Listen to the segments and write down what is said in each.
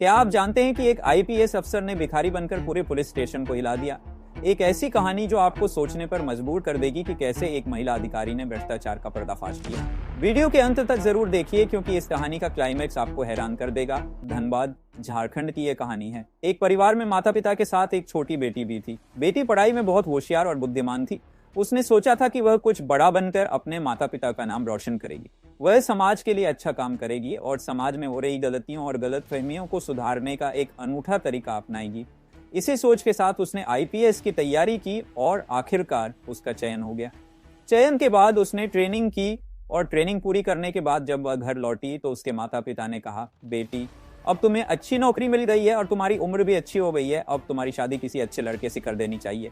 क्या आप जानते हैं कि एक आईपीएस अफसर ने भिखारी बनकर पूरे पुलिस स्टेशन को हिला दिया। एक ऐसी कहानी जो आपको सोचने पर मजबूर कर देगी कि कैसे एक महिला अधिकारी ने भ्रष्टाचार का पर्दाफाश किया। वीडियो के अंत तक जरूर देखिए क्योंकि इस कहानी का क्लाइमैक्स आपको हैरान कर देगा। धनबाद झारखंड की यह कहानी है। एक परिवार में माता पिता के साथ एक छोटी बेटी भी थी। बेटी पढ़ाई में बहुत होशियार और बुद्धिमान थी। उसने सोचा था कि वह कुछ बड़ा बनकर अपने माता पिता का नाम रोशन करेगी। वह समाज के लिए अच्छा काम करेगी और समाज में हो रही गलतियों और गलतफहमियों को सुधारने का एक अनूठा तरीका अपनाएगी। इसी सोच के साथ उसने आईपीएस की तैयारी की और आखिरकार उसका चयन हो गया। चयन के बाद उसने ट्रेनिंग की और ट्रेनिंग पूरी करने के बाद जब वह घर लौटी तो उसके माता पिता ने कहा, बेटी अब तुम्हें अच्छी नौकरी मिल गई है और तुम्हारी उम्र भी अच्छी हो गई है, अब तुम्हारी शादी किसी अच्छे लड़के से कर देनी चाहिए।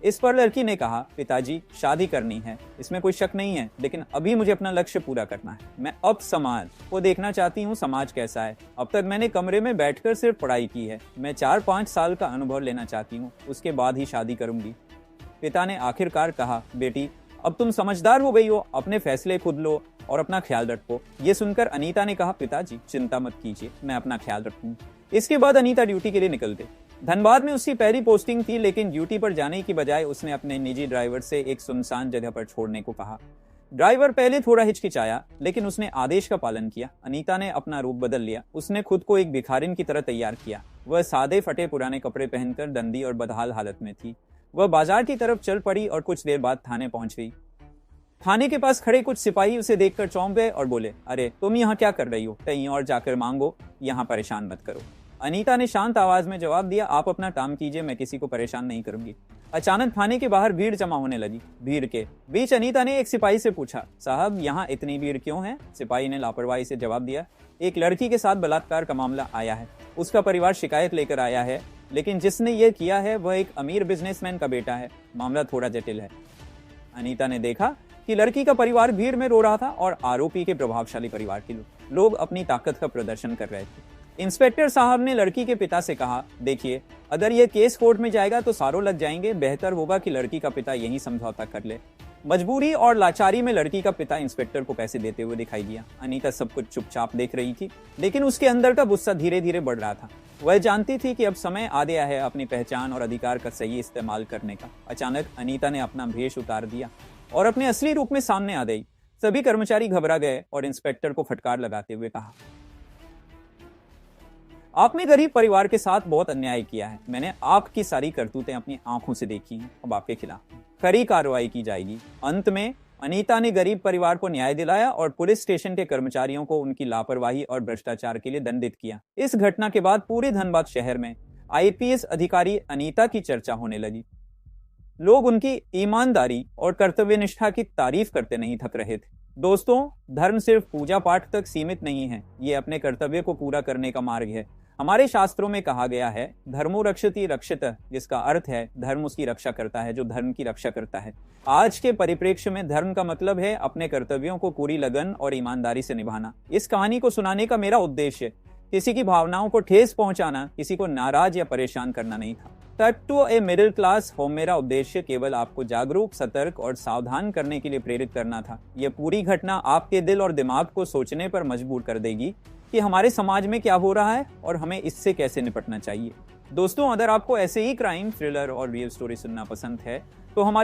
इस पर लड़की ने कहा, पिताजी शादी करनी है, इसमें कोई शक नहीं है, लेकिन अभी मुझे अपना लक्ष्य पूरा करना है। मैं अब समाज को देखना चाहती हूँ, समाज कैसा है। अब तक मैंने कमरे में बैठकर सिर्फ पढ़ाई की है। मैं 4-5 साल का अनुभव लेना चाहती हूँ, उसके बाद ही शादी करूंगी। पिता ने आखिरकार कहा, बेटी अब तुम समझदार हो गई हो, अपने फैसले खुद लो और अपना ख्याल रखो। ये सुनकर अनीता ने कहा, पिताजी चिंता मत कीजिए, मैं अपना ख्याल रखूंगी। इसके बाद अनीता ड्यूटी के लिए निकल गई। धनबाद में उसकी पहली पोस्टिंग थी, लेकिन ड्यूटी पर जाने की बजाय उसने अपने निजी ड्राइवर से एक सुनसान जगह पर छोड़ने को कहा। ड्राइवर पहले थोड़ा हिचकिचाया, लेकिन उसने आदेश का पालन किया। अनीता ने अपना रूप बदल लिया। उसने खुद को एक भिखारिन की तरह तैयार किया। वह सादे फटे पुराने कपड़े पहनकर गंदी और बदहाल हालत में थी। वह बाजार की तरफ चल पड़ी और कुछ देर बाद थाने पहुंच गई। थाने के पास खड़े कुछ सिपाही उसे देखकर चौंक गए और बोले, अरे तुम यहाँ क्या कर रही हो? कहीं और जाकर मांगो, यहाँ परेशान मत करो। अनीता ने शांत आवाज में जवाब दिया, आप अपना काम कीजिए, मैं किसी को परेशान नहीं करूंगी। अचानक थाने के बाहर भीड़ जमा होने लगी। भीड़ के बीच अनीता ने एक सिपाही से पूछा, साहब यहाँ इतनी भीड़ क्यों है? सिपाही ने लापरवाही से जवाब दिया, एक लड़की के साथ बलात्कार का मामला आया है। उसका परिवार शिकायत लेकर आया है, लेकिन जिसने ये किया है वह एक अमीर बिजनेसमैन का बेटा है। मामला थोड़ा जटिल है। अनीता ने देखा कि लड़की का परिवार भीड़ में रो रहा था और आरोपी के प्रभावशाली परिवार के लोग अपनी ताकत का प्रदर्शन कर रहे थे। इंस्पेक्टर साहब ने लड़की के पिता से कहा, देखिए अगर यह केस कोर्ट में जाएगा तो सारों लग जाएंगे, बेहतर होगा कि लड़की का पिता यही समझौता कर ले। मजबूरी और लाचारी में लड़की का पिता इंस्पेक्टर को पैसे देते हुए दिखाई दिया। अनीता सब कुछ चुपचाप देख रही थी, लेकिन उसके अंदर का गुस्सा धीरे धीरे बढ़ रहा था। वह जानती थी कि अब समय आ गया है अपनी पहचान और अधिकार का सही इस्तेमाल करने का। अचानक अनीता ने अपना भेष उतार दिया और अपने असली रूप में सामने आ गई। सभी कर्मचारी घबरा गए और इंस्पेक्टर को फटकार लगाते हुए कहा, आपने गरीब परिवार के साथ बहुत अन्याय किया है। मैंने आपकी सारी करतूतें अपनी आंखों से देखी हैं। अब आपके खिलाफ कड़ी कार्रवाई की जाएगी। अंत में अनीता ने गरीब परिवार को न्याय दिलाया और पुलिस स्टेशन के कर्मचारियों को उनकी लापरवाही और भ्रष्टाचार के लिए दंडित किया। इस घटना के बाद पूरे धनबाद शहर में आईपीएस अधिकारी अनीता की चर्चा होने लगी। लोग उनकी ईमानदारी और कर्तव्य निष्ठा की तारीफ करते नहीं थक रहे थे। दोस्तों, धर्म सिर्फ पूजा पाठ तक सीमित नहीं है, ये अपने कर्तव्य को पूरा करने का मार्ग है। हमारे शास्त्रों में कहा गया है, धर्मो रक्षति रक्षितः, जिसका अर्थ है धर्म उसकी रक्षा करता है जो धर्म की रक्षा करता है। आज के परिप्रेक्ष्य में धर्म का मतलब है अपने कर्तव्यों को पूरी लगन और ईमानदारी से निभाना। इस कहानी को सुनाने का मेरा उद्देश्य किसी की भावनाओं को ठेस पहुंचाना, किसी को नाराज या परेशान करना नहीं था। Touch to a middle class home मेरा उद्देश्य केवल आपको जागरूक, सतर्क और सावधान करने के लिए प्रेरित करना था। यह पूरी घटना आपके दिल और दिमाग को सोचने पर मजबूर कर देगी कि हमारे समाज में क्या हो रहा है और हमें इससे कैसे निपटना चाहिए। दोस्तों, अगर आपको ऐसे ही क्राइम, थ्रिलर और रियल स्टोरी सुनना पसंद है तो हमारे